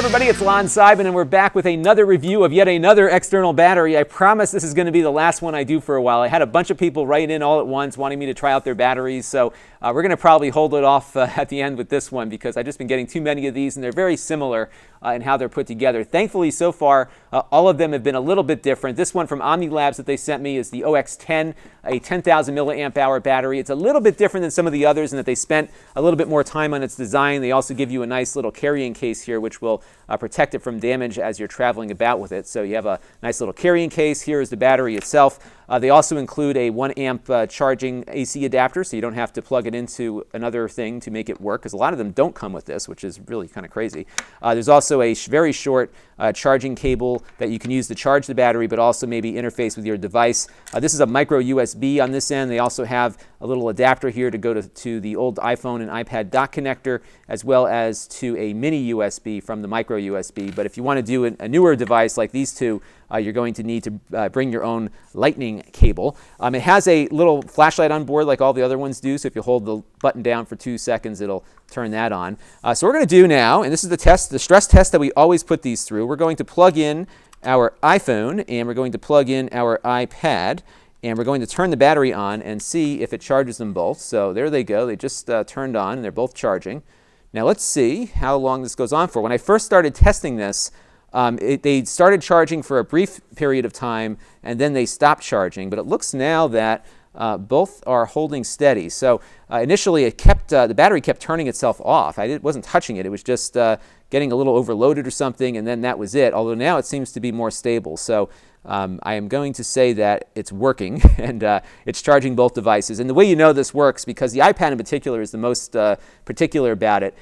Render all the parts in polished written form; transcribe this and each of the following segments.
everybody, it's Lon.TV, and we're back with another review of yet another external battery. I promise this is going to be the last one I do for a while. I had a bunch of people write in all at once wanting me to try out their batteries, so we're going to probably hold it off at the end with this one because I've just been getting too many of these, and they're very similar in how they're put together. Thankfully, so far, all of them have been a little bit different. This one from Omni Labs that they sent me is the Ox-10, a 10,000 milliamp hour battery. It's a little bit different than some of the others in that they spent a little bit more time on its design. They also give you a nice little carrying case here, which will protect it from damage as you're traveling about with it. So you have a nice little carrying case. Here is the battery itself. They also include a 1 amp charging AC adapter, so you don't have to plug it into another thing to make it work, because a lot of them don't come with this, which is really kind of crazy. There's also a very short charging cable that you can use to charge the battery, but also maybe interface with your device. This is a micro USB on this end. They also have a little adapter here to go to the old iPhone and iPad dock connector, as well as to a mini USB from the micro USB. But if you want to do a newer device like these two, you're going to need to bring your own lightning cable. It has a little flashlight on board like all the other ones do, so if you hold the button down for 2 seconds, it'll turn that on. So we're going to do now, and this is the stress test that we always put these through. We're going to plug in our iPhone, and we're going to plug in our iPad, and we're going to turn the battery on and see if it charges them both. So there they go. They just turned on, and they're both charging. Now let's see how long this goes on for. When I first started testing this, they started charging for a brief period of time, and then they stopped charging. But it looks now that both are holding steady. So initially, the battery kept turning itself off. I wasn't touching it. It was just getting a little overloaded or something, and then that was it. Although now it seems to be more stable. So I am going to say that it's working, and it's charging both devices. And the way you know this works, because the iPad in particular is the most particular about it,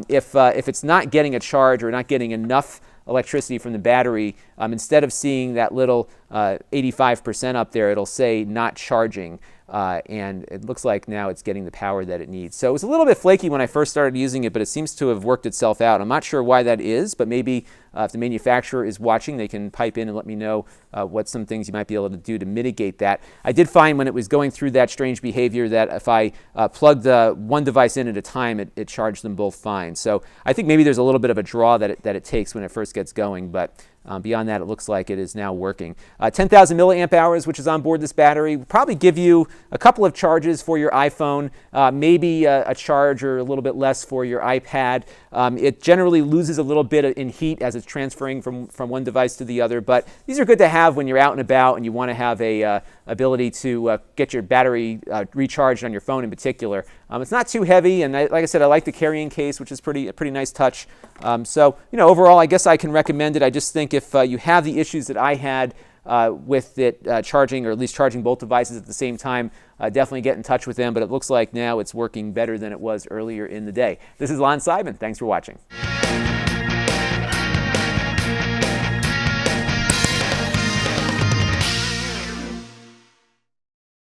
if it's not getting a charge or not getting enough electricity from the battery, instead of seeing that little 85% up there, it'll say not charging. And it looks like now it's getting the power that it needs. So it was a little bit flaky when I first started using it, but it seems to have worked itself out. I'm not sure why that is, but maybe if the manufacturer is watching, they can pipe in and let me know what some things you might be able to do to mitigate that. I did find when it was going through that strange behavior that if I plugged one device in at a time, it charged them both fine. So I think maybe there's a little bit of a draw that it takes when it first gets going, but beyond that, it looks like it is now working. 10,000 milliamp hours, which is on board this battery, will probably give you a couple of charges for your iPhone, maybe a charge or a little bit less for your iPad. It generally loses a little bit in heat as it's transferring from one device to the other, but these are good to have when you're out and about and you want to have a ability to get your battery recharged on your phone in particular. It's not too heavy, and like I said, I like the carrying case, which is a pretty nice touch. So, overall, I guess I can recommend it. I just think if you have the issues that I had with it charging, or at least charging both devices at the same time, definitely get in touch with them. But it looks like now it's working better than it was earlier in the day. This is Lon.TV. Thanks for watching.